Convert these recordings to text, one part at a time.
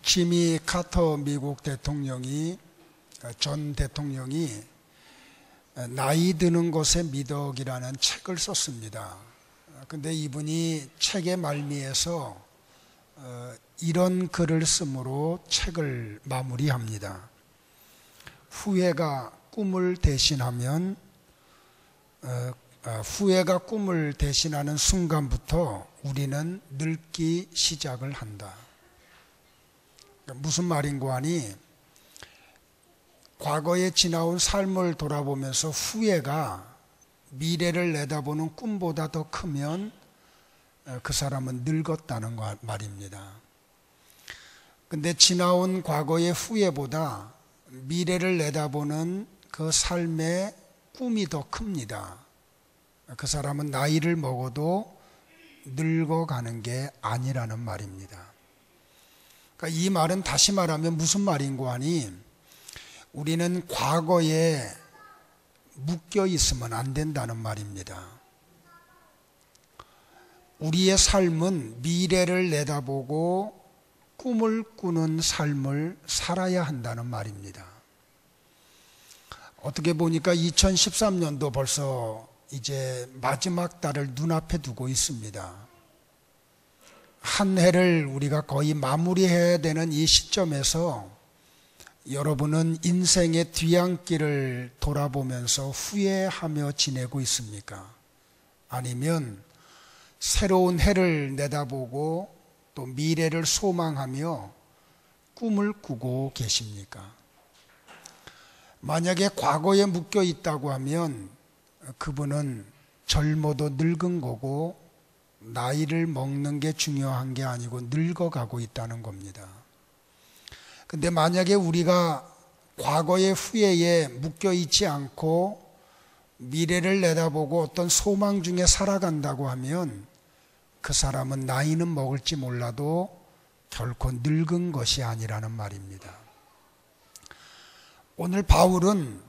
지미 카터 미국 대통령이 전 대통령이 나이 드는 것의 미덕이라는 책을 썼습니다. 근데 이분이 책의 말미에서 이런 글을 쓰므로 책을 마무리합니다. 후회가 꿈을 대신하면 후회가 꿈을 대신하는 순간부터 우리는 늙기 시작을 한다. 무슨 말인고 하니 과거에 지나온 삶을 돌아보면서 후회가 미래를 내다보는 꿈보다 더 크면 그 사람은 늙었다는 말입니다. 근데 지나온 과거의 후회보다 미래를 내다보는 그 삶의 꿈이 더 큽니다. 그 사람은 나이를 먹어도 늙어가는 게 아니라는 말입니다. 그러니까 이 말은 다시 말하면 무슨 말인고 하니 우리는 과거에 묶여 있으면 안 된다는 말입니다. 우리의 삶은 미래를 내다보고 꿈을 꾸는 삶을 살아야 한다는 말입니다. 어떻게 보니까 2013년도 벌써 이제 마지막 달을 눈앞에 두고 있습니다. 한 해를 우리가 거의 마무리해야 되는 이 시점에서 여러분은 인생의 뒤안길을 돌아보면서 후회하며 지내고 있습니까? 아니면 새로운 해를 내다보고 또 미래를 소망하며 꿈을 꾸고 계십니까? 만약에 과거에 묶여 있다고 하면 그분은 젊어도 늙은 거고 나이를 먹는 게 중요한 게 아니고 늙어가고 있다는 겁니다. 근데 만약에 우리가 과거의 후회에 묶여 있지 않고 미래를 내다보고 어떤 소망 중에 살아간다고 하면 그 사람은 나이는 먹을지 몰라도 결코 늙은 것이 아니라는 말입니다. 오늘 바울은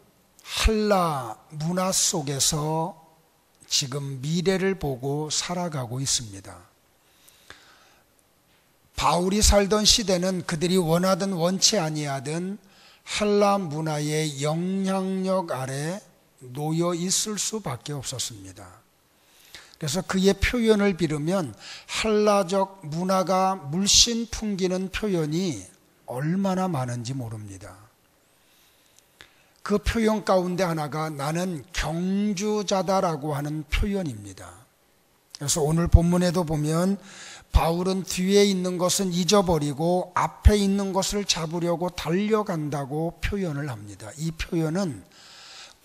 한라 문화 속에서 지금 미래를 보고 살아가고 있습니다. 바울이 살던 시대는 그들이 원하든 원치 아니하든 한라 문화의 영향력 아래 놓여 있을 수밖에 없었습니다. 그래서 그의 표현을 빌으면 한라적 문화가 물씬 풍기는 표현이 얼마나 많은지 모릅니다. 그 표현 가운데 하나가 나는 경주자다라고 하는 표현입니다. 그래서 오늘 본문에도 보면 바울은 뒤에 있는 것은 잊어버리고 앞에 있는 것을 잡으려고 달려간다고 표현을 합니다. 이 표현은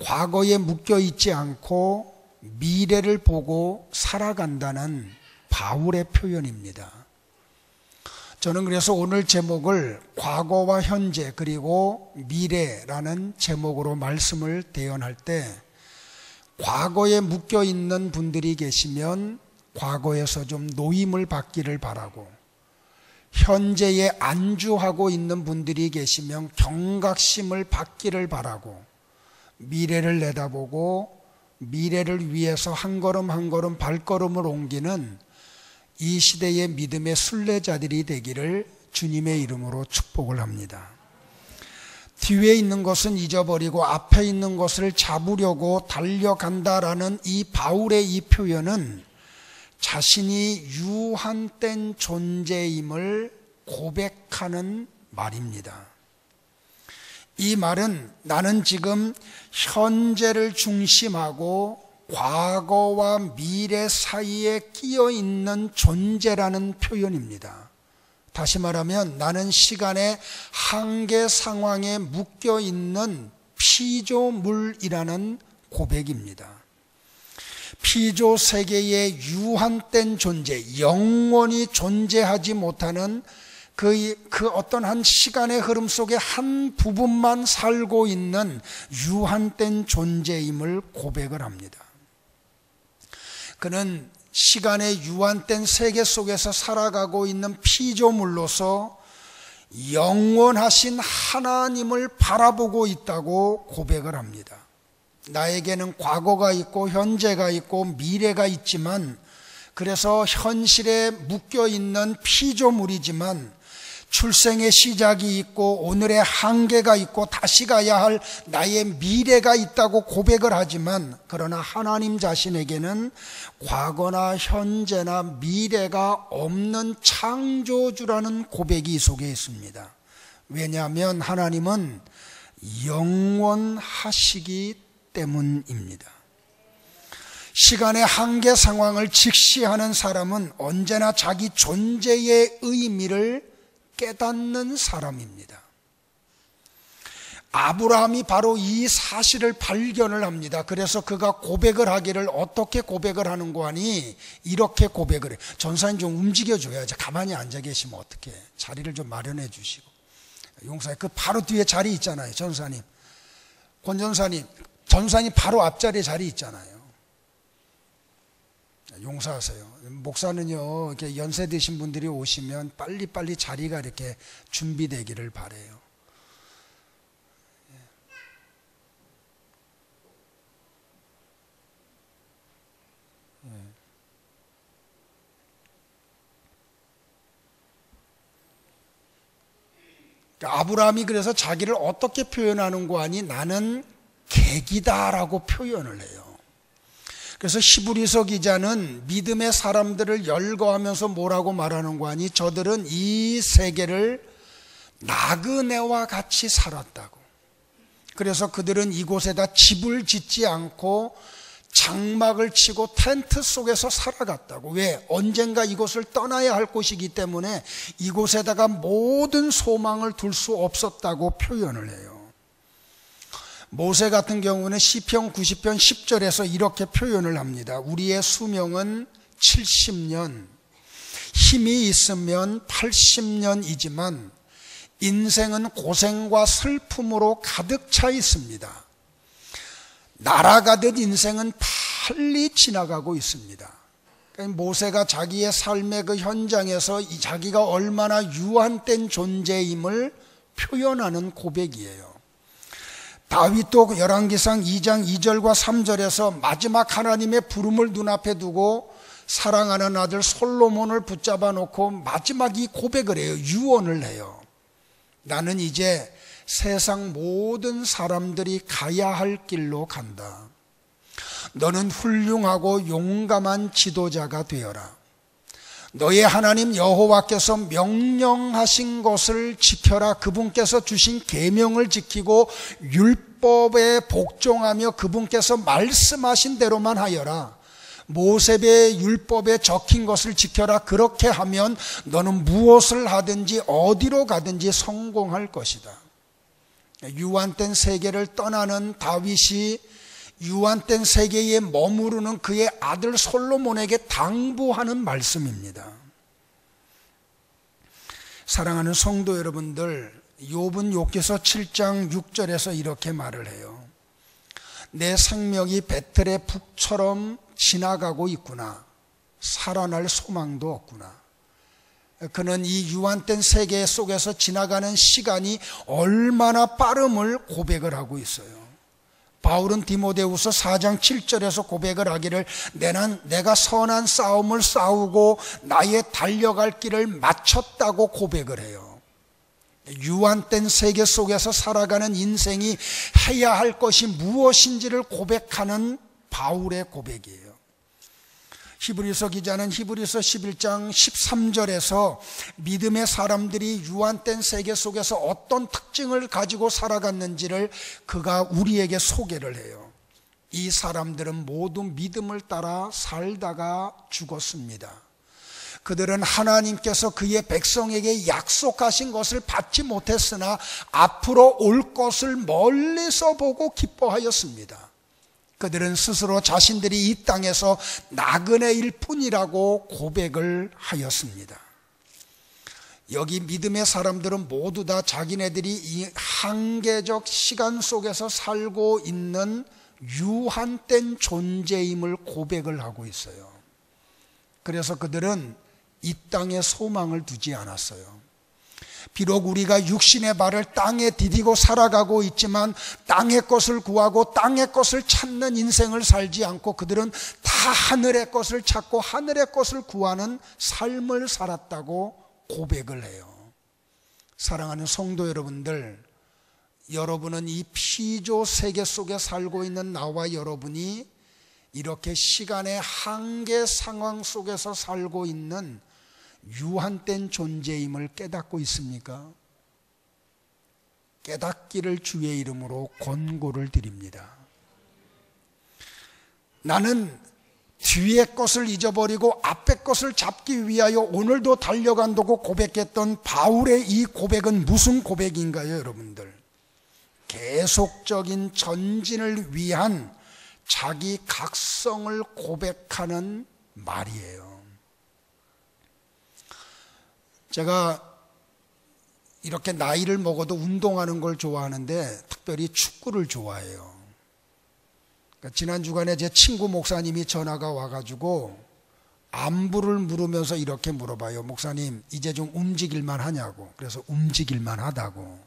과거에 묶여 있지 않고 미래를 보고 살아간다는 바울의 표현입니다. 저는 그래서 오늘 제목을 과거와 현재 그리고 미래라는 제목으로 말씀을 대연할 때 과거에 묶여 있는 분들이 계시면 과거에서 좀 노임을 받기를 바라고 현재에 안주하고 있는 분들이 계시면 경각심을 받기를 바라고 미래를 내다보고 미래를 위해서 한 걸음 한 걸음 발걸음을 옮기는 이 시대의 믿음의 순례자들이 되기를 주님의 이름으로 축복을 합니다. 뒤에 있는 것은 잊어버리고 앞에 있는 것을 잡으려고 달려간다라는 이 바울의 이 표현은 자신이 유한된 존재임을 고백하는 말입니다. 이 말은 나는 지금 현재를 중심하고 과거와 미래 사이에 끼어 있는 존재라는 표현입니다. 다시 말하면 나는 시간의 한계 상황에 묶여 있는 피조물이라는 고백입니다. 피조 세계의 유한된 존재, 영원히 존재하지 못하는 그 어떤 한 시간의 흐름 속에 한 부분만 살고 있는 유한된 존재임을 고백을 합니다. 그는 시간의 유한된 세계 속에서 살아가고 있는 피조물로서 영원하신 하나님을 바라보고 있다고 고백을 합니다. 나에게는 과거가 있고 현재가 있고 미래가 있지만 그래서 현실에 묶여 있는 피조물이지만 출생의 시작이 있고 오늘의 한계가 있고 다시 가야 할 나의 미래가 있다고 고백을 하지만, 그러나 하나님 자신에게는 과거나 현재나 미래가 없는 창조주라는 고백이 이 속에 있습니다. 왜냐하면 하나님은 영원하시기 때문입니다. 시간의 한계 상황을 직시하는 사람은 언제나 자기 존재의 의미를 깨닫는 사람입니다. 아브라함이 바로 이 사실을 발견을 합니다. 그래서 그가 고백을 하기를 어떻게 고백을 하는고 하니 이렇게 고백을 해요. 전사님 좀 움직여줘야지. 가만히 앉아 계시면 어떡해. 자리를 좀 마련해 주시고. 용사님 그 바로 뒤에 자리 있잖아요. 전사님, 권 전사님, 전사님 바로 앞자리에 자리 있잖아요. 용서하세요. 목사는요, 이렇게 연세 드신 분들이 오시면 빨리빨리 자리가 이렇게 준비되기를 바라요. 아브라함이 그래서 자기를 어떻게 표현하는고 하니 나는 객이다라고 표현을 해요. 그래서 히브리서 기자는 믿음의 사람들을 열거하면서 뭐라고 말하는고 하니 저들은 이 세계를 나그네와 같이 살았다고. 그래서 그들은 이곳에다 집을 짓지 않고 장막을 치고 텐트 속에서 살아갔다고. 왜? 언젠가 이곳을 떠나야 할 곳이기 때문에 이곳에다가 모든 소망을 둘 수 없었다고 표현을 해요. 모세 같은 경우는 시편 90편 10절에서 이렇게 표현을 합니다. 우리의 수명은 70년, 힘이 있으면 80년이지만 인생은 고생과 슬픔으로 가득 차 있습니다. 날아가듯 인생은 빨리 지나가고 있습니다. 모세가 자기의 삶의 그 현장에서 자기가 얼마나 유한된 존재임을 표현하는 고백이에요. 다윗도 열왕기상 2장 2절과 3절에서 마지막 하나님의 부름을 눈앞에 두고 사랑하는 아들 솔로몬을 붙잡아 놓고 마지막 이 고백을 해요. 유언을 해요. 나는 이제 세상 모든 사람들이 가야 할 길로 간다. 너는 훌륭하고 용감한 지도자가 되어라. 너의 하나님 여호와께서 명령하신 것을 지켜라. 그분께서 주신 계명을 지키고 율법에 복종하며 그분께서 말씀하신 대로만 하여라. 모세의 율법에 적힌 것을 지켜라. 그렇게 하면 너는 무엇을 하든지 어디로 가든지 성공할 것이다. 유한된 세계를 떠나는 다윗이 유한된 세계에 머무르는 그의 아들 솔로몬에게 당부하는 말씀입니다. 사랑하는 성도 여러분들, 욥은 욥기서 7장 6절에서 이렇게 말을 해요. 내 생명이 배틀의 북처럼 지나가고 있구나. 살아날 소망도 없구나. 그는 이 유한된 세계 속에서 지나가는 시간이 얼마나 빠름을 고백을 하고 있어요. 바울은 디모데후서 4장 7절에서 고백을 하기를 내가 선한 싸움을 싸우고 나의 달려갈 길을 마쳤다고 고백을 해요. 유한된 세계 속에서 살아가는 인생이 해야 할 것이 무엇인지를 고백하는 바울의 고백이에요. 히브리서 기자는 히브리서 11장 13절에서 믿음의 사람들이 유한된 세계 속에서 어떤 특징을 가지고 살아갔는지를 그가 우리에게 소개를 해요. 이 사람들은 모두 믿음을 따라 살다가 죽었습니다. 그들은 하나님께서 그의 백성에게 약속하신 것을 받지 못했으나 앞으로 올 것을 멀리서 보고 기뻐하였습니다. 그들은 스스로 자신들이 이 땅에서 나그네일 뿐이라고 고백을 하였습니다. 여기 믿음의 사람들은 모두 다 자기네들이 이 한계적 시간 속에서 살고 있는 유한된 존재임을 고백을 하고 있어요. 그래서 그들은 이 땅에 소망을 두지 않았어요. 비록 우리가 육신의 발을 땅에 디디고 살아가고 있지만 땅의 것을 구하고 땅의 것을 찾는 인생을 살지 않고 그들은 다 하늘의 것을 찾고 하늘의 것을 구하는 삶을 살았다고 고백을 해요. 사랑하는 성도 여러분들, 여러분은 이 피조 세계 속에 살고 있는 나와 여러분이 이렇게 시간의 한계 상황 속에서 살고 있는 유한된 존재임을 깨닫고 있습니까? 깨닫기를 주의 이름으로 권고를 드립니다. 나는 뒤의 것을 잊어버리고 앞의 것을 잡기 위하여 오늘도 달려간다고 고백했던 바울의 이 고백은 무슨 고백인가요, 여러분들? 계속적인 전진을 위한 자기 각성을 고백하는 말이에요. 제가 이렇게 나이를 먹어도 운동하는 걸 좋아하는데 특별히 축구를 좋아해요. 그러니까 지난 주간에 제 친구 목사님이 전화가 와가지고 안부를 물으면서 이렇게 물어봐요. 목사님, 이제 좀 움직일만 하냐고. 그래서 움직일만 하다고.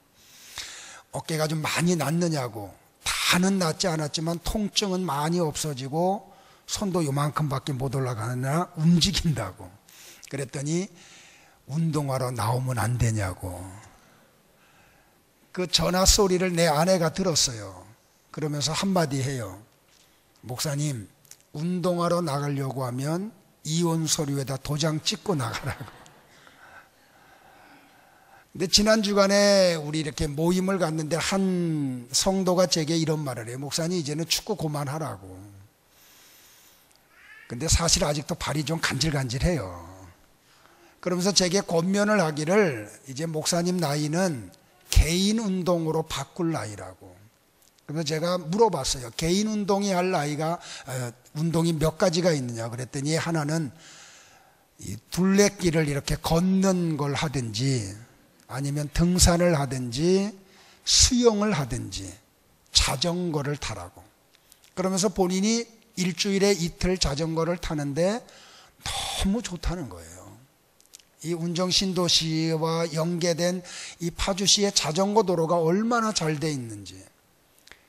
어깨가 좀 많이 낫느냐고. 다는 낫지 않았지만 통증은 많이 없어지고 손도 요만큼밖에 못 올라가느냐 움직인다고. 그랬더니 운동하러 나오면 안 되냐고. 그 전화 소리를 내 아내가 들었어요. 그러면서 한마디 해요. 목사님, 운동하러 나가려고 하면 이혼 서류에다 도장 찍고 나가라고. 근데 지난 주간에 우리 이렇게 모임을 갔는데 한 성도가 제게 이런 말을 해요. 목사님, 이제는 축구 그만하라고. 근데 사실 아직도 발이 좀 간질간질해요. 그러면서 제게 권면을 하기를 이제 목사님 나이는 개인 운동으로 바꿀 나이라고. 그래서 제가 물어봤어요. 개인 운동이 할 나이가 운동이 몇 가지가 있느냐 그랬더니 하나는 이 둘레길을 이렇게 걷는 걸 하든지 아니면 등산을 하든지 수영을 하든지 자전거를 타라고. 그러면서 본인이 일주일에 이틀 자전거를 타는데 너무 좋다는 거예요. 이 운정신도시와 연계된 이 파주시의 자전거 도로가 얼마나 잘 돼 있는지.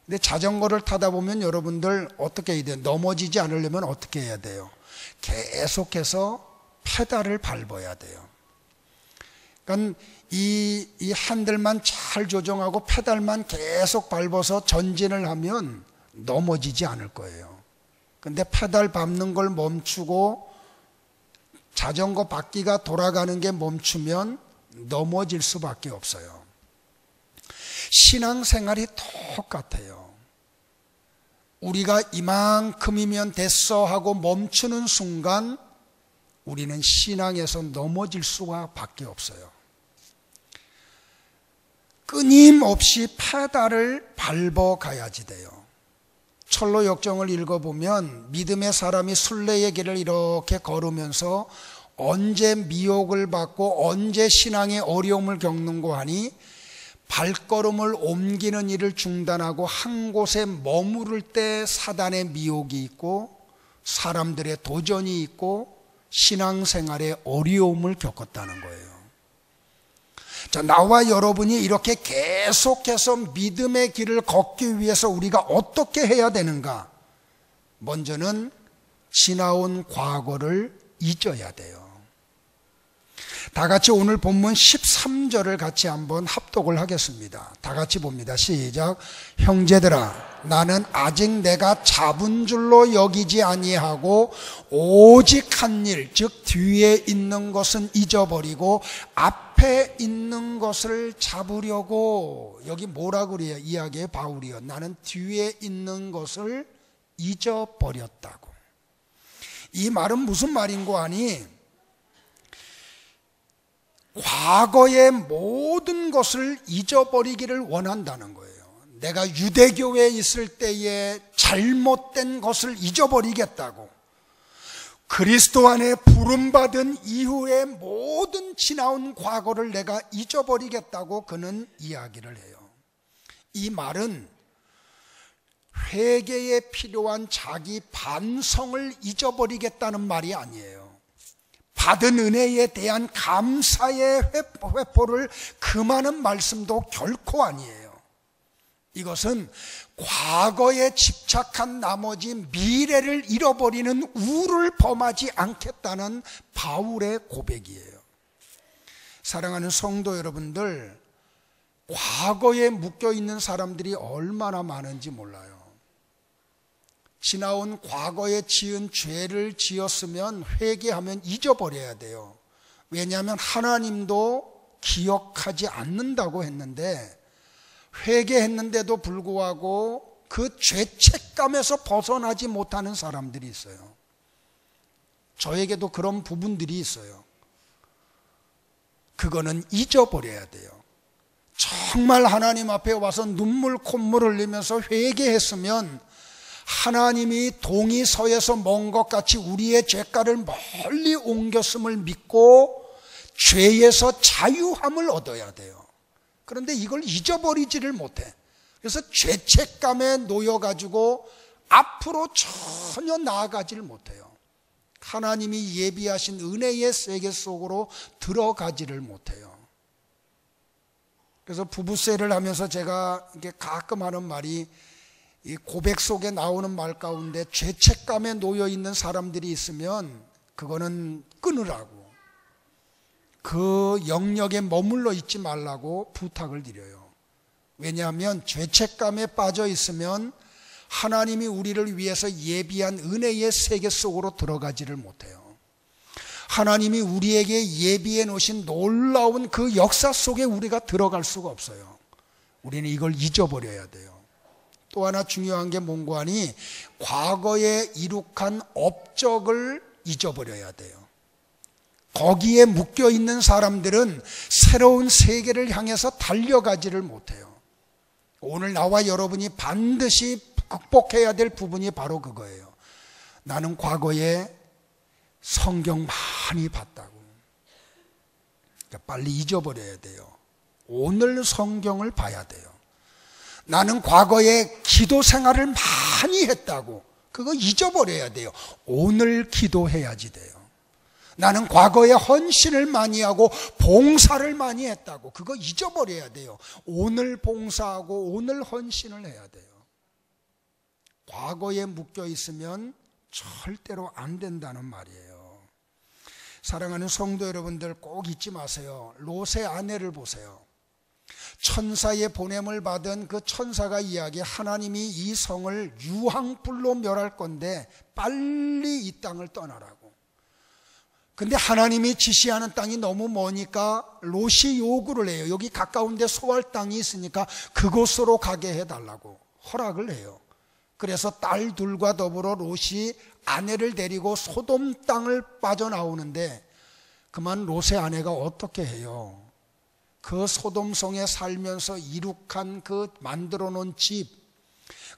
근데 자전거를 타다 보면 여러분들 어떻게 해야 돼요? 넘어지지 않으려면 어떻게 해야 돼요? 계속해서 페달을 밟아야 돼요. 그러니까 이 핸들만 잘 조정하고 페달만 계속 밟아서 전진을 하면 넘어지지 않을 거예요. 근데 페달 밟는 걸 멈추고 자전거 바퀴가 돌아가는 게 멈추면 넘어질 수밖에 없어요. 신앙생활이 똑같아요. 우리가 이만큼이면 됐어 하고 멈추는 순간 우리는 신앙에서 넘어질 수밖에 없어요. 끊임없이 페달을 밟아 가야지 돼요. 철로 역정을 읽어보면 믿음의 사람이 순례의 길을 이렇게 걸으면서 언제 미혹을 받고 언제 신앙의 어려움을 겪는고 하니 발걸음을 옮기는 일을 중단하고 한 곳에 머무를 때 사단의 미혹이 있고 사람들의 도전이 있고 신앙생활의 어려움을 겪었다는 거예요. 자, 나와 여러분이 이렇게 계속해서 믿음의 길을 걷기 위해서 우리가 어떻게 해야 되는가? 먼저는 지나온 과거를 잊어야 돼요. 다 같이 오늘 본문 13절을 같이 한번 합독을 하겠습니다. 다 같이 봅니다. 시작. 형제들아, 나는 아직 내가 잡은 줄로 여기지 아니하고 오직 한 일, 즉 뒤에 있는 것은 잊어버리고 앞에 있는 것을 잡으려고. 여기 뭐라고 그래요? 이야기에 바울이요. 나는 뒤에 있는 것을 잊어버렸다고. 이 말은 무슨 말인고 하니 과거의 모든 것을 잊어버리기를 원한다는 거예요. 내가 유대교회에 있을 때의 잘못된 것을 잊어버리겠다고. 그리스도 안에 부름받은 이후의 모든 지나온 과거를 내가 잊어버리겠다고 그는 이야기를 해요. 이 말은 회개에 필요한 자기 반성을 잊어버리겠다는 말이 아니에요. 받은 은혜에 대한 감사의 회포를 금하는 말씀도 결코 아니에요. 이것은 과거에 집착한 나머지 미래를 잃어버리는 우를 범하지 않겠다는 바울의 고백이에요. 사랑하는 성도 여러분들, 과거에 묶여있는 사람들이 얼마나 많은지 몰라요. 지나온 과거에 지은 죄를 지었으면 회개하면 잊어버려야 돼요. 왜냐하면 하나님도 기억하지 않는다고 했는데, 회개했는데도 불구하고 그 죄책감에서 벗어나지 못하는 사람들이 있어요. 저에게도 그런 부분들이 있어요. 그거는 잊어버려야 돼요. 정말 하나님 앞에 와서 눈물 콧물 흘리면서 회개했으면 하나님이 동이 서에서 먼 것 같이 우리의 죄가를 멀리 옮겼음을 믿고 죄에서 자유함을 얻어야 돼요. 그런데 이걸 잊어버리지를 못해. 그래서 죄책감에 놓여가지고 앞으로 전혀 나아가지를 못해요. 하나님이 예비하신 은혜의 세계 속으로 들어가지를 못해요. 그래서 부부세를 하면서 제가 이게 가끔 하는 말이, 이 고백 속에 나오는 말 가운데 죄책감에 놓여 있는 사람들이 있으면 그거는 끊으라고, 그 영역에 머물러 있지 말라고 부탁을 드려요. 왜냐하면 죄책감에 빠져 있으면 하나님이 우리를 위해서 예비한 은혜의 세계 속으로 들어가지를 못해요. 하나님이 우리에게 예비해 놓으신 놀라운 그 역사 속에 우리가 들어갈 수가 없어요. 우리는 이걸 잊어버려야 돼요. 또 하나 중요한 게 뭔고 하니, 과거에 이룩한 업적을 잊어버려야 돼요. 거기에 묶여있는 사람들은 새로운 세계를 향해서 달려가지를 못해요. 오늘 나와 여러분이 반드시 극복해야 될 부분이 바로 그거예요. 나는 과거에 성경 많이 봤다고. 그러니까 빨리 잊어버려야 돼요. 오늘 성경을 봐야 돼요. 나는 과거에 기도 생활을 많이 했다고. 그거 잊어버려야 돼요. 오늘 기도해야지 돼요. 나는 과거에 헌신을 많이 하고 봉사를 많이 했다고. 그거 잊어버려야 돼요. 오늘 봉사하고 오늘 헌신을 해야 돼요. 과거에 묶여 있으면 절대로 안 된다는 말이에요. 사랑하는 성도 여러분들, 꼭 잊지 마세요. 롯의 아내를 보세요. 천사의 보냄을 받은 그 천사가 이야기, 하나님이 이 성을 유황불로 멸할 건데 빨리 이 땅을 떠나라고. 근데 하나님이 지시하는 땅이 너무 머니까 롯이 요구를 해요. 여기 가까운 데 소할 땅이 있으니까 그곳으로 가게 해달라고 허락을 해요. 그래서 딸 둘과 더불어 롯이 아내를 데리고 소돔 땅을 빠져나오는데, 그만 롯의 아내가 어떻게 해요? 그 소돔성에 살면서 이룩한 그 만들어 놓은 집,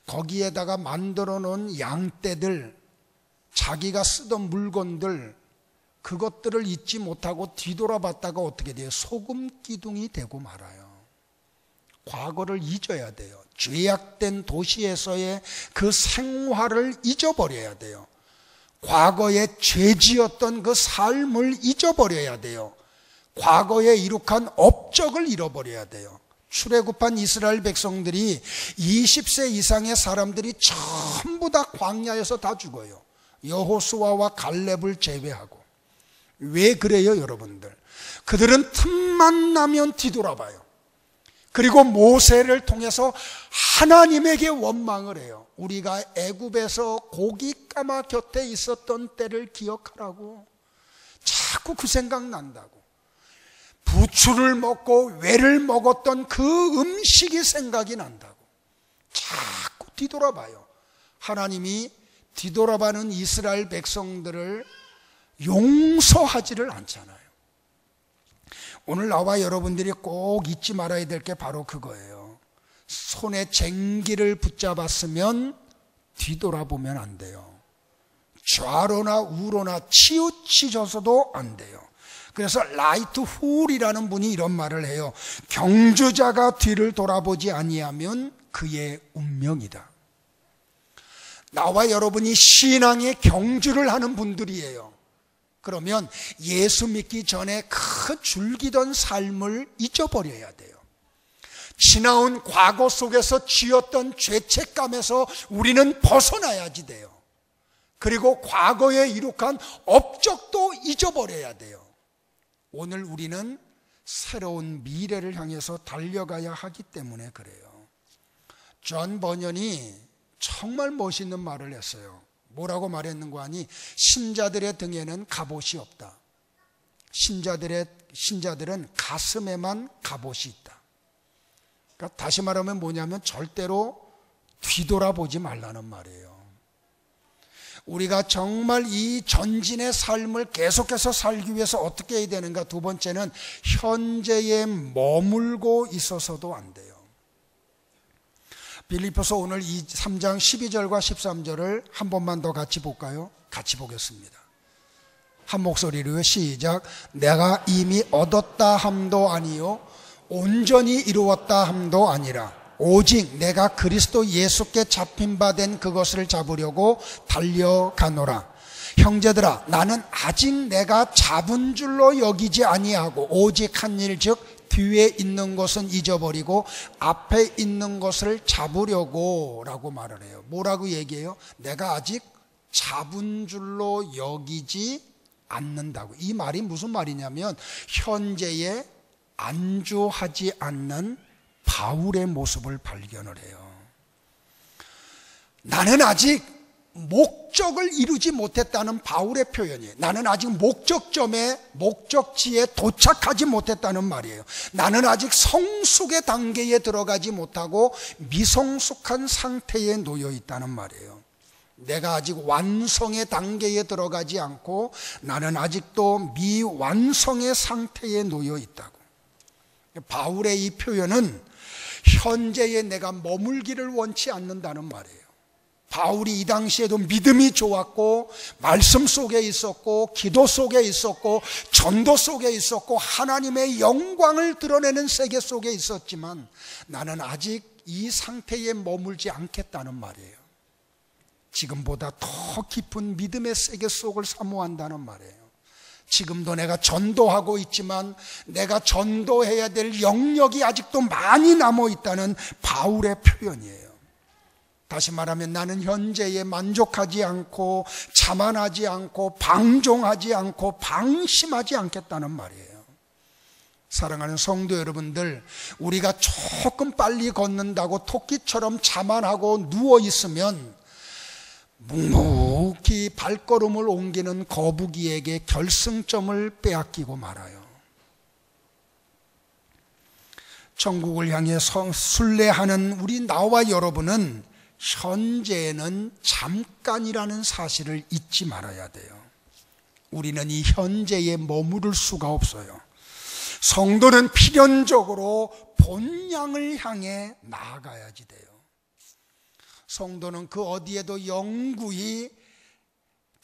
거기에다가 만들어 놓은 양떼들, 자기가 쓰던 물건들, 그것들을 잊지 못하고 뒤돌아봤다가 어떻게 돼요? 소금 기둥이 되고 말아요. 과거를 잊어야 돼요. 죄악된 도시에서의 그 생활을 잊어버려야 돼요. 과거에 죄지었던 그 삶을 잊어버려야 돼요. 과거에 이룩한 업적을 잃어버려야 돼요. 출애굽한 이스라엘 백성들이 20세 이상의 사람들이 전부 다 광야에서 다 죽어요. 여호수아와 갈렙을 제외하고. 왜 그래요, 여러분들? 그들은 틈만 나면 뒤돌아봐요. 그리고 모세를 통해서 하나님에게 원망을 해요. 우리가 애굽에서 고깃가마 곁에 있었던 때를 기억하라고. 자꾸 그 생각 난다고. 부추를 먹고 외를 먹었던 그 음식이 생각이 난다고. 자꾸 뒤돌아봐요. 하나님이 뒤돌아봐는 이스라엘 백성들을 용서하지를 않잖아요. 오늘 나와 여러분들이 꼭 잊지 말아야 될 게 바로 그거예요. 손에 쟁기를 붙잡았으면 뒤돌아보면 안 돼요. 좌로나 우로나 치우치져서도 안 돼요. 그래서 라이트 훌이라는 분이 이런 말을 해요. 경주자가 뒤를 돌아보지 아니하면 그의 운명이다. 나와 여러분이 신앙의 경주를 하는 분들이에요. 그러면 예수 믿기 전에 그 즐기던 삶을 잊어버려야 돼요. 지나온 과거 속에서 지었던 죄책감에서 우리는 벗어나야지 돼요. 그리고 과거에 이룩한 업적도 잊어버려야 돼요. 오늘 우리는 새로운 미래를 향해서 달려가야 하기 때문에 그래요. 존 버년이 정말 멋있는 말을 했어요. 뭐라고 말했는가 하니 신자들의 등에는 갑옷이 없다. 신자들은 가슴에만 갑옷이 있다. 그러니까 다시 말하면 뭐냐면 절대로 뒤돌아보지 말라는 말이에요. 우리가 정말 이 전진의 삶을 계속해서 살기 위해서 어떻게 해야 되는가? 두 번째는 현재에 머물고 있어서도 안 돼요. 빌립보서 오늘 3장 12절과 13절을 한 번만 더 같이 볼까요? 같이 보겠습니다. 한 목소리로요. 시작. 내가 이미 얻었다 함도 아니요 온전히 이루었다 함도 아니라 오직 내가 그리스도 예수께 잡힌 바 된 그것을 잡으려고 달려가노라. 형제들아, 나는 아직 내가 잡은 줄로 여기지 아니하고 오직 한 일 즉 뒤에 있는 것은 잊어버리고 앞에 있는 것을 잡으려고 라고 말을 해요. 뭐라고 얘기해요? 내가 아직 잡은 줄로 여기지 않는다고. 이 말이 무슨 말이냐면 현재에 안주하지 않는 바울의 모습을 발견을 해요. 나는 아직 목적을 이루지 못했다는 바울의 표현이에요. 나는 아직 목적지에 도착하지 못했다는 말이에요. 나는 아직 성숙의 단계에 들어가지 못하고 미성숙한 상태에 놓여 있다는 말이에요. 내가 아직 완성의 단계에 들어가지 않고 나는 아직도 미완성의 상태에 놓여 있다고. 바울의 이 표현은 현재에 내가 머물기를 원치 않는다는 말이에요. 바울이 이 당시에도 믿음이 좋았고 말씀 속에 있었고 기도 속에 있었고 전도 속에 있었고 하나님의 영광을 드러내는 세계 속에 있었지만 나는 아직 이 상태에 머물지 않겠다는 말이에요. 지금보다 더 깊은 믿음의 세계 속을 사모한다는 말이에요. 지금도 내가 전도하고 있지만 내가 전도해야 될 영역이 아직도 많이 남아있다는 바울의 표현이에요. 다시 말하면 나는 현재에 만족하지 않고 자만하지 않고 방종하지 않고 방심하지 않겠다는 말이에요. 사랑하는 성도 여러분들, 우리가 조금 빨리 걷는다고 토끼처럼 자만하고 누워있으면 묵묵히 발걸음을 옮기는 거북이에게 결승점을 빼앗기고 말아요. 천국을 향해 순례하는 우리 나와 여러분은 현재는 잠깐이라는 사실을 잊지 말아야 돼요. 우리는 이 현재에 머무를 수가 없어요. 성도는 필연적으로 본향을 향해 나아가야지 돼요. 성도는 그 어디에도 영구히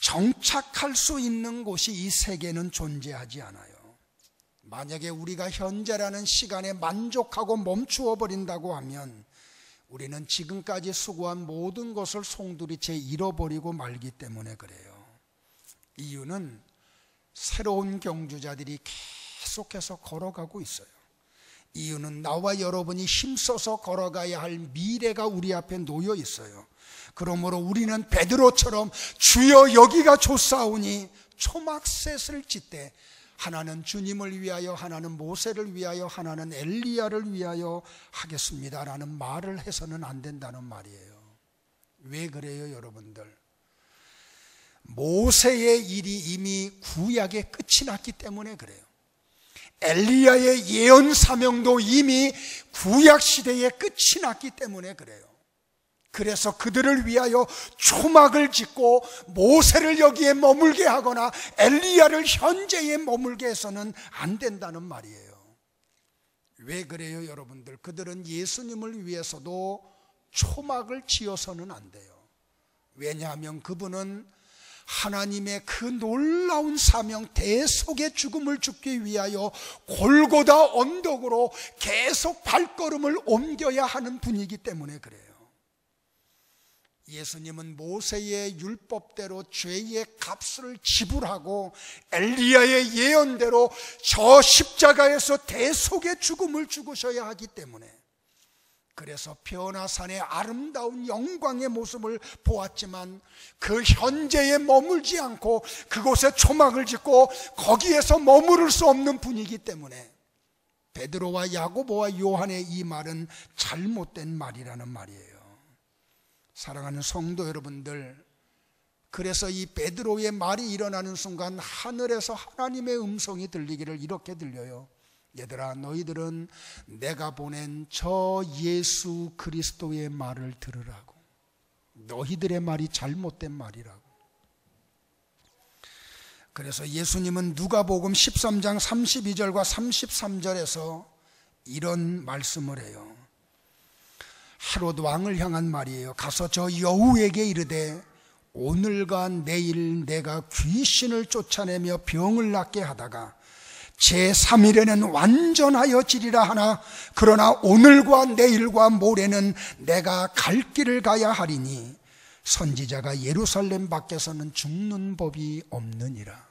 정착할 수 있는 곳이 이 세계는 존재하지 않아요. 만약에 우리가 현재라는 시간에 만족하고 멈추어 버린다고 하면 우리는 지금까지 수고한 모든 것을 송두리째 잃어버리고 말기 때문에 그래요. 이유는 새로운 경주자들이 계속해서 걸어가고 있어요. 이유는 나와 여러분이 힘써서 걸어가야 할 미래가 우리 앞에 놓여 있어요. 그러므로 우리는 베드로처럼 주여 여기가 좋사오니 초막셋을 짓되 하나는 주님을 위하여, 하나는 모세를 위하여, 하나는 엘리야를 위하여 하겠습니다라는 말을 해서는 안 된다는 말이에요. 왜 그래요, 여러분들? 모세의 일이 이미 구약에 끝이 났기 때문에 그래요. 엘리야의 예언 사명도 이미 구약 시대에 끝이 났기 때문에 그래요. 그래서 그들을 위하여 초막을 짓고 모세를 여기에 머물게 하거나 엘리야를 현재에 머물게 해서는 안 된다는 말이에요. 왜 그래요, 여러분들? 그들은 예수님을 위해서도 초막을 지어서는 안 돼요. 왜냐하면 그분은 하나님의 그 놀라운 사명 대속의 죽음을 죽기 위하여 골고다 언덕으로 계속 발걸음을 옮겨야 하는 분이기 때문에 그래요. 예수님은 모세의 율법대로 죄의 값을 지불하고 엘리야의 예언대로 저 십자가에서 대속의 죽음을 죽으셔야 하기 때문에, 그래서 변화산의 아름다운 영광의 모습을 보았지만 그 현재에 머물지 않고 그곳에 초막을 짓고 거기에서 머무를 수 없는 분이기 때문에 베드로와 야고보와 요한의 이 말은 잘못된 말이라는 말이에요. 사랑하는 성도 여러분들, 그래서 이 베드로의 말이 일어나는 순간 하늘에서 하나님의 음성이 들리기를 이렇게 들려요. 얘들아, 너희들은 내가 보낸 저 예수 그리스도의 말을 들으라고. 너희들의 말이 잘못된 말이라고. 그래서 예수님은 누가복음 13장 32절과 33절에서 이런 말씀을 해요. 헤롯 왕을 향한 말이에요. 가서 저 여우에게 이르되 오늘과 내일 내가 귀신을 쫓아내며 병을 낫게 하다가 제3일에는 완전하여 지리라 하나 그러나 오늘과 내일과 모레는 내가 갈 길을 가야 하리니 선지자가 예루살렘 밖에서는 죽는 법이 없느니라.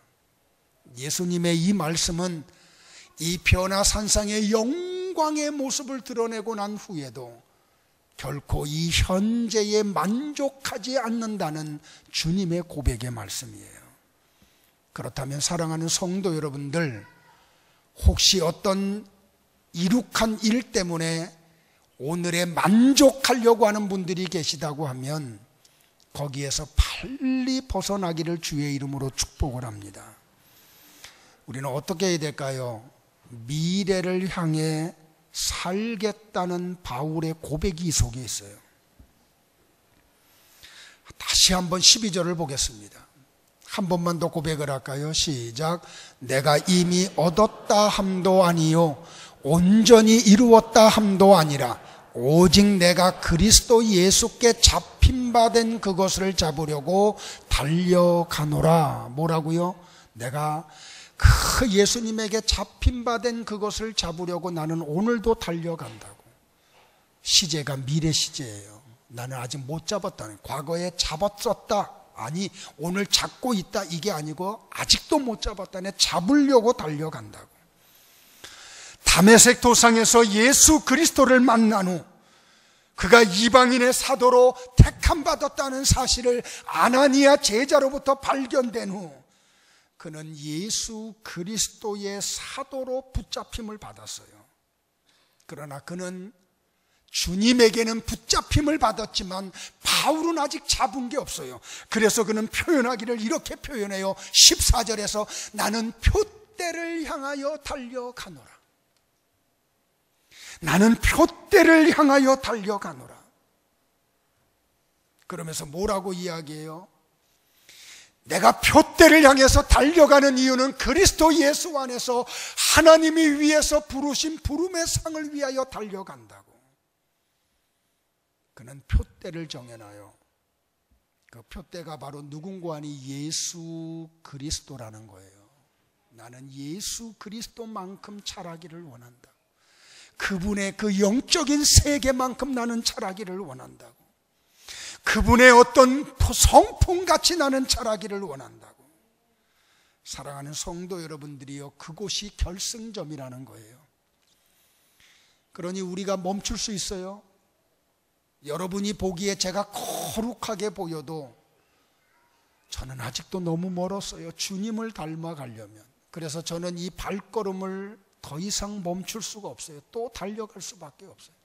예수님의 이 말씀은 이 변화산상의 영광의 모습을 드러내고 난 후에도 결코 이 현재에 만족하지 않는다는 주님의 고백의 말씀이에요. 그렇다면 사랑하는 성도 여러분들, 혹시 어떤 이룩한 일 때문에 오늘에 만족하려고 하는 분들이 계시다고 하면 거기에서 빨리 벗어나기를 주의 이름으로 축복을 합니다. 우리는 어떻게 해야 될까요? 미래를 향해 살겠다는 바울의 고백이 이 속에 있어요. 다시 한번 12절을 보겠습니다. 한 번만 더 고백을 할까요? 시작. 내가 이미 얻었다 함도 아니요 온전히 이루었다 함도 아니라 오직 내가 그리스도 예수께 잡힌 바 된 그것을 잡으려고 달려가노라. 뭐라고요? 내가 그 예수님에게 잡힌 바 된 그것을 잡으려고 나는 오늘도 달려간다고. 시제가 미래 시제예요. 나는 아직 못 잡았다는, 과거에 잡았었다, 아니 오늘 잡고 있다, 이게 아니고 아직도 못 잡았다네, 잡으려고 달려간다고. 다메섹 도상에서 예수 그리스도를 만난 후 그가 이방인의 사도로 택함 받았다는 사실을 아나니아 제자로부터 발견된 후 그는 예수 그리스도의 사도로 붙잡힘을 받았어요. 그러나 그는 주님에게는 붙잡힘을 받았지만 바울은 아직 잡은 게 없어요. 그래서 그는 표현하기를 이렇게 표현해요. 14절에서 나는 표대를 향하여 달려가노라. 나는 표대를 향하여 달려가노라. 그러면서 뭐라고 이야기해요? 내가 표대를 향해서 달려가는 이유는 그리스도 예수 안에서 하나님이 위에서 부르신 부름의 상을 위하여 달려간다고. 그는 표대를 정해놔요. 그 표대가 바로 누군가 아니 예수 그리스도라는 거예요. 나는 예수 그리스도만큼 자라기를 원한다. 그분의 그 영적인 세계만큼 나는 자라기를 원한다고. 그분의 어떤 성품같이 나는 자라기를 원한다고. 사랑하는 성도 여러분들이요, 그곳이 결승점이라는 거예요. 그러니 우리가 멈출 수 있어요? 여러분이 보기에 제가 거룩하게 보여도 저는 아직도 너무 멀었어요. 주님을 닮아가려면. 그래서 저는 이 발걸음을 더 이상 멈출 수가 없어요. 또 달려갈 수밖에 없어요.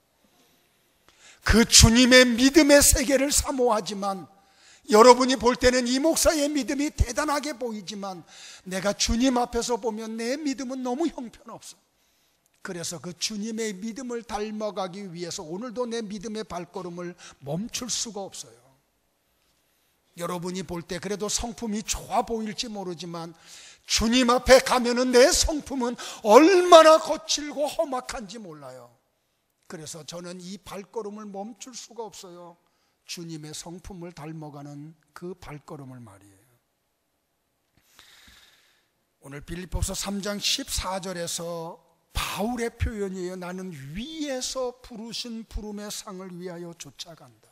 그 주님의 믿음의 세계를 사모하지만, 여러분이 볼 때는 이 목사의 믿음이 대단하게 보이지만 내가 주님 앞에서 보면 내 믿음은 너무 형편없어. 그래서 그 주님의 믿음을 닮아가기 위해서 오늘도 내 믿음의 발걸음을 멈출 수가 없어요. 여러분이 볼 때 그래도 성품이 좋아 보일지 모르지만 주님 앞에 가면은 내 성품은 얼마나 거칠고 험악한지 몰라요. 그래서 저는 이 발걸음을 멈출 수가 없어요. 주님의 성품을 닮아가는 그 발걸음을 말이에요. 오늘 빌립보서 3장 14절에서 바울의 표현이에요. 나는 위에서 부르신 부름의 상을 위하여 쫓아간다.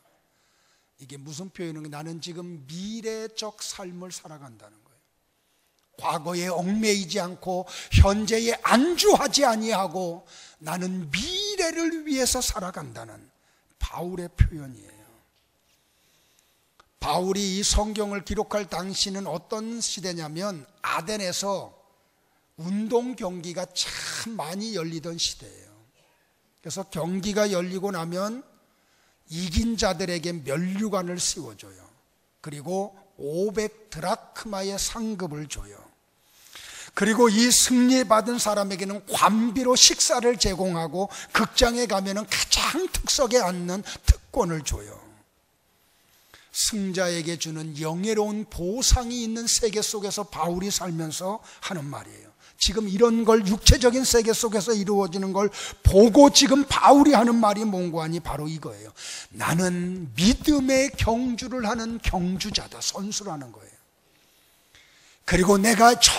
이게 무슨 표현인가? 나는 지금 미래적 삶을 살아간다는 거예요. 과거에 얽매이지 않고 현재에 안주하지 아니하고 나는 미래를 위해서 살아간다는 바울의 표현이에요. 바울이 이 성경을 기록할 당시는 어떤 시대냐면 아덴에서 운동 경기가 참 많이 열리던 시대예요. 그래서 경기가 열리고 나면 이긴 자들에게 면류관을 씌워줘요. 그리고 500드라크마의 상급을 줘요. 그리고 이 승리받은 사람에게는 관비로 식사를 제공하고 극장에 가면은 가장 특석에 앉는 특권을 줘요. 승자에게 주는 영예로운 보상이 있는 세계 속에서 바울이 살면서 하는 말이에요. 지금 이런 걸 육체적인 세계 속에서 이루어지는 걸 보고 지금 바울이 하는 말이 뭔고 하니 바로 이거예요. 나는 믿음의 경주를 하는 경주자다, 선수라는 거예요. 그리고 내가 저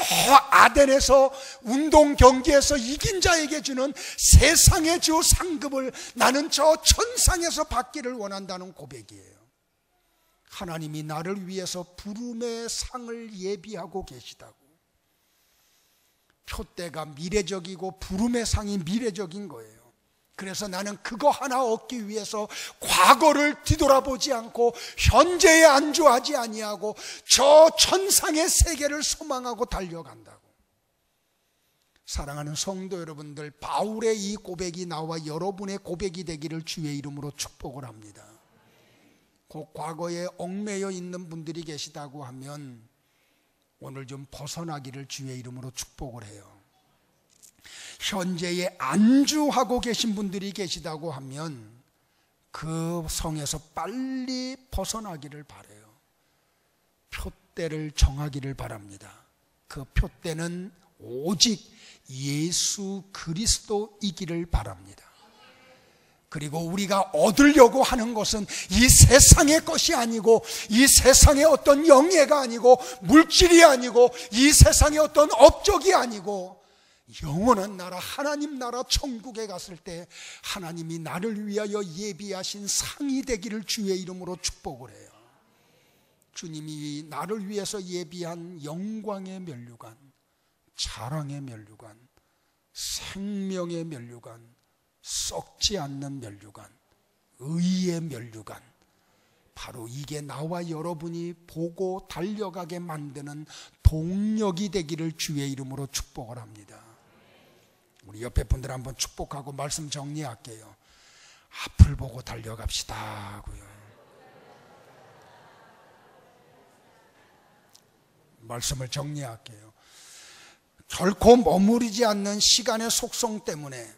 아덴에서 운동 경기에서 이긴 자에게 주는 세상의 주 상급을 나는 저 천상에서 받기를 원한다는 고백이에요. 하나님이 나를 위해서 부름의 상을 예비하고 계시다고. 표대가 미래적이고 부름의 상이 미래적인 거예요. 그래서 나는 그거 하나 얻기 위해서 과거를 뒤돌아보지 않고 현재에 안주하지 아니하고 저 천상의 세계를 소망하고 달려간다고. 사랑하는 성도 여러분들, 바울의 이 고백이 나와 여러분의 고백이 되기를 주의 이름으로 축복을 합니다. 그 과거에 얽매여 있는 분들이 계시다고 하면 오늘 좀 벗어나기를 주의 이름으로 축복을 해요. 현재에 안주하고 계신 분들이 계시다고 하면 그 성에서 빨리 벗어나기를 바라요. 표대를 정하기를 바랍니다. 그 표대는 오직 예수 그리스도이기를 바랍니다. 그리고 우리가 얻으려고 하는 것은 이 세상의 것이 아니고, 이 세상의 어떤 영예가 아니고, 물질이 아니고, 이 세상의 어떤 업적이 아니고, 영원한 나라, 하나님 나라 천국에 갔을 때 하나님이 나를 위하여 예비하신 상이 되기를 주의 이름으로 축복을 해요. 주님이 나를 위해서 예비한 영광의 면류관, 자랑의 면류관, 생명의 면류관, 썩지 않는 면류관, 의의 면류관, 바로 이게 나와 여러분이 보고 달려가게 만드는 동력이 되기를 주의 이름으로 축복을 합니다. 우리 옆에 분들 한번 축복하고 말씀 정리할게요. 앞을 보고 달려갑시다 하고요. 말씀을 정리할게요. 결코 머무르지 않는 시간의 속성 때문에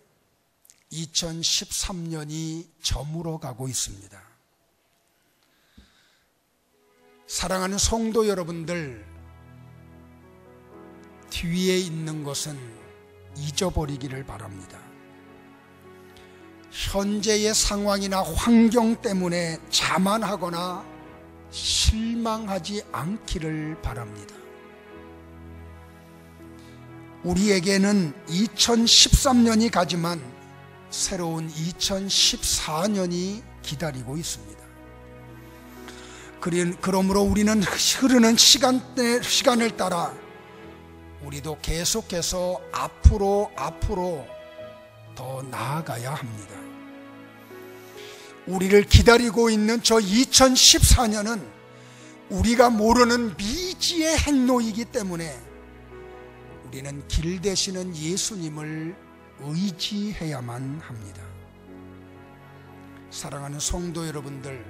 2013년이 저물어 가고 있습니다. 사랑하는 성도 여러분들, 뒤에 있는 것은 잊어버리기를 바랍니다. 현재의 상황이나 환경 때문에 자만하거나 실망하지 않기를 바랍니다. 우리에게는 2013년이 가지만 새로운 2014년이 기다리고 있습니다. 그러므로 우리는 흐르는 시간을 따라 우리도 계속해서 앞으로 더 나아가야 합니다. 우리를 기다리고 있는 저 2014년은 우리가 모르는 미지의 행로이기 때문에 우리는 길 되시는 예수님을 의지해야만 합니다. 사랑하는 성도 여러분들,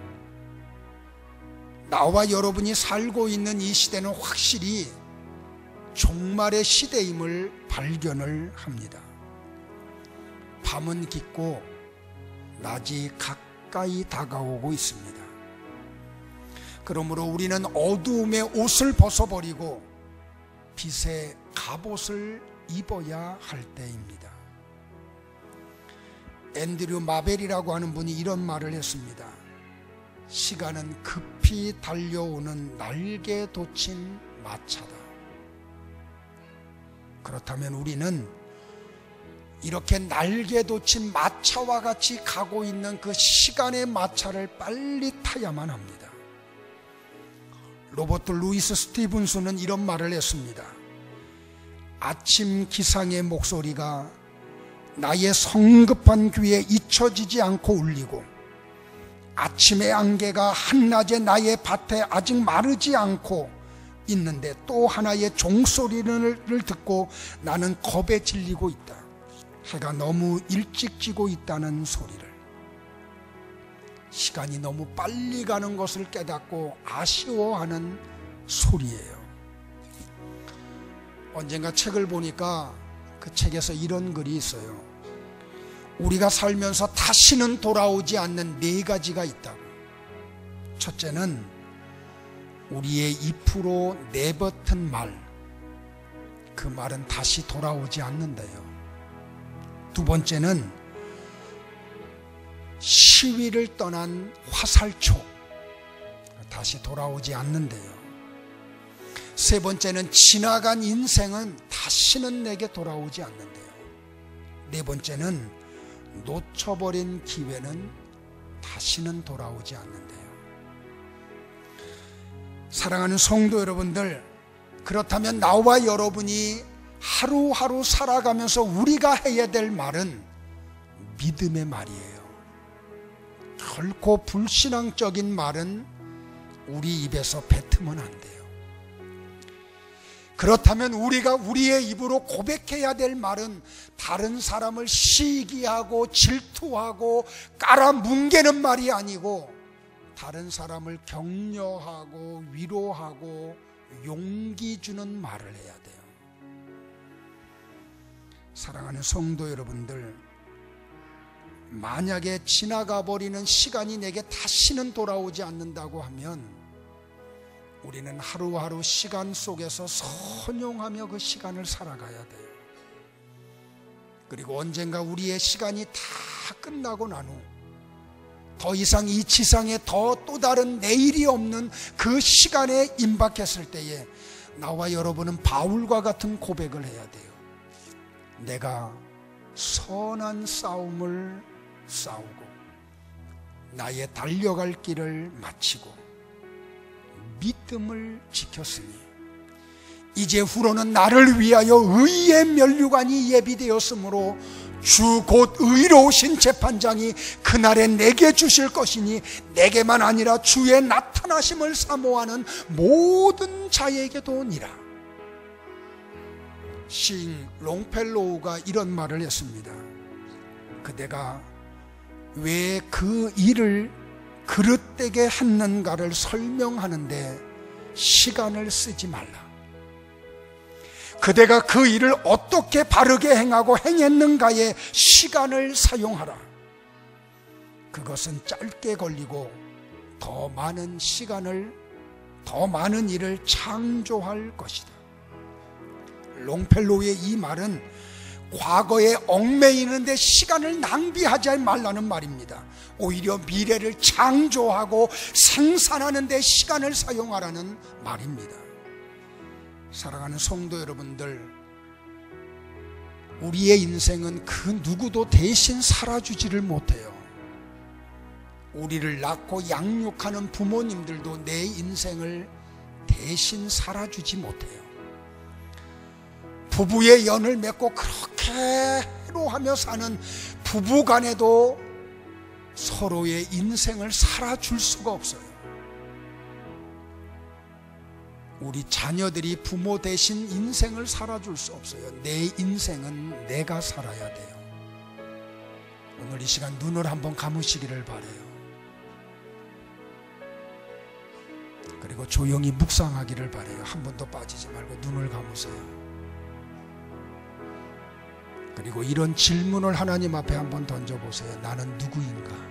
나와 여러분이 살고 있는 이 시대는 확실히 종말의 시대임을 발견을 합니다. 밤은 깊고 낮이 가까이 다가오고 있습니다. 그러므로 우리는 어두움의 옷을 벗어버리고 빛의 갑옷을 입어야 할 때입니다. 앤드류 마벨이라고 하는 분이 이런 말을 했습니다. 시간은 급히 달려오는 날개 돋친 마차다. 그렇다면 우리는 이렇게 날개 돋친 마차와 같이 가고 있는 그 시간의 마차를 빨리 타야만 합니다. 로버트 루이스 스티븐스는 이런 말을 했습니다. 아침 기상의 목소리가 나의 성급한 귀에 잊혀지지 않고 울리고, 아침의 안개가 한낮에 나의 밭에 아직 마르지 않고 있는데 또 하나의 종소리를 듣고 나는 겁에 질리고 있다. 해가 너무 일찍 지고 있다는 소리를, 시간이 너무 빨리 가는 것을 깨닫고 아쉬워하는 소리예요. 언젠가 책을 보니까 그 책에서 이런 글이 있어요. 우리가 살면서 다시는 돌아오지 않는 4가지가 있다고. 첫째는 우리의 입으로 내뱉은 말, 그 말은 다시 돌아오지 않는다요. 두 번째는 시위를 떠난 화살촉, 다시 돌아오지 않는데요. 세 번째는 지나간 인생은 다시는 내게 돌아오지 않는데요. 네 번째는 놓쳐버린 기회는 다시는 돌아오지 않는데요. 사랑하는 성도 여러분들, 그렇다면 나와 여러분이 하루하루 살아가면서 우리가 해야 될 말은 믿음의 말이에요. 결코 불신앙적인 말은 우리 입에서 뱉으면 안 돼요. 그렇다면 우리가 우리의 입으로 고백해야 될 말은 다른 사람을 시기하고 질투하고 깔아뭉개는 말이 아니고 다른 사람을 격려하고 위로하고 용기 주는 말을 해야 돼요. 사랑하는 성도 여러분들, 만약에 지나가 버리는 시간이 내게 다시는 돌아오지 않는다고 하면 우리는 하루하루 시간 속에서 선용하며 그 시간을 살아가야 돼요. 그리고 언젠가 우리의 시간이 다 끝나고 난 후 더 이상 이 지상에 또 다른 내일이 없는 그 시간에 임박했을 때에 나와 여러분은 바울과 같은 고백을 해야 돼요. 내가 선한 싸움을 싸우고 나의 달려갈 길을 마치고 믿음을 지켰으니 이제 후로는 나를 위하여 의의 면류관이 예비되었으므로 주 곧 의로우신 재판장이 그날에 내게 주실 것이니 내게만 아니라 주의 나타나심을 사모하는 모든 자에게도니라. 시인 롱펠로우가 이런 말을 했습니다. 그대가 왜 그 일을 그릇되게 했는가를 설명하는데 시간을 쓰지 말라. 그대가 그 일을 어떻게 바르게 행하고 행했는가에 시간을 사용하라. 그것은 짧게 걸리고 더 많은 시간을, 더 많은 일을 창조할 것이다. 롱펠로우의 이 말은 과거에 얽매이는데 시간을 낭비하지 말라는 말입니다. 오히려 미래를 창조하고 생산하는 데 시간을 사용하라는 말입니다. 사랑하는 성도 여러분들, 우리의 인생은 그 누구도 대신 살아주지를 못해요. 우리를 낳고 양육하는 부모님들도 내 인생을 대신 살아주지 못해요. 부부의 연을 맺고 그렇게 해로하며 사는 부부간에도 서로의 인생을 살아줄 수가 없어요. 우리 자녀들이 부모 대신 인생을 살아줄 수 없어요. 내 인생은 내가 살아야 돼요. 오늘 이 시간 눈을 한번 감으시기를 바라요. 그리고 조용히 묵상하기를 바라요. 한 번도 빠지지 말고 눈을 감으세요. 그리고 이런 질문을 하나님 앞에 한번 던져보세요. 나는 누구인가?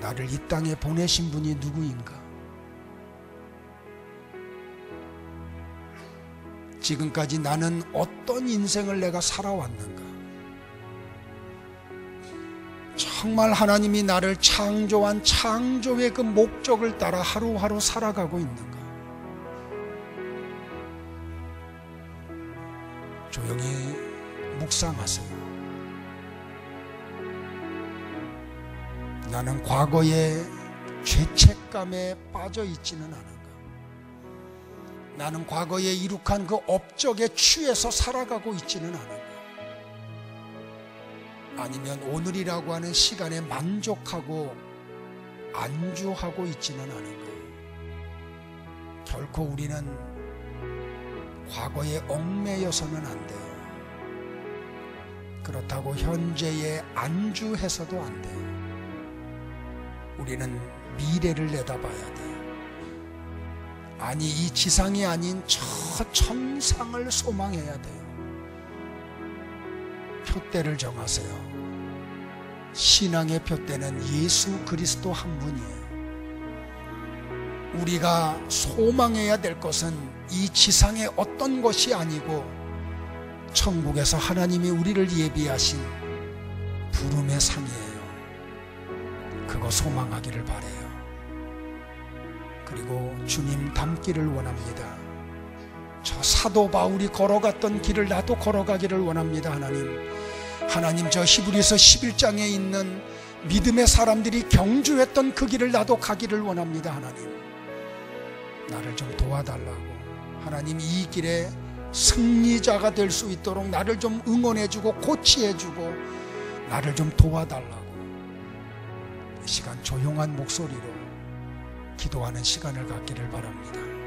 나를 이 땅에 보내신 분이 누구인가? 지금까지 나는 어떤 인생을 내가 살아왔는가? 정말 하나님이 나를 창조한 창조의 그 목적을 따라 하루하루 살아가고 있는가? 조용히 묵상하세요. 나는 과거의 죄책감에 빠져 있지는 않은가? 나는 과거에 이룩한 그 업적에 취해서 살아가고 있지는 않은가? 아니면 오늘이라고 하는 시간에 만족하고 안주하고 있지는 않은가? 결코 우리는 과거에 얽매여서는 안 돼요. 그렇다고 현재에 안주해서도 안 돼요. 우리는 미래를 내다봐야 돼요. 아니, 이 지상이 아닌 저 천상을 소망해야 돼요. 표대를 정하세요. 신앙의 표대는 예수 그리스도 한 분이에요. 우리가 소망해야 될 것은 이 지상의 어떤 것이 아니고 천국에서 하나님이 우리를 예비하신 부름의 상이에요. 그거 소망하기를 바라요. 그리고 주님 닮기를 원합니다. 저 사도 바울이 걸어갔던 길을 나도 걸어가기를 원합니다. 하나님, 저 히브리서 11장에 있는 믿음의 사람들이 경주했던 그 길을 나도 가기를 원합니다. 하나님, 나를 좀 도와달라고. 하나님, 이 길에 승리자가 될 수 있도록 나를 좀 응원해주고 코치해주고 나를 좀 도와달라고. 이 시간 조용한 목소리로 기도하는 시간을 갖기를 바랍니다.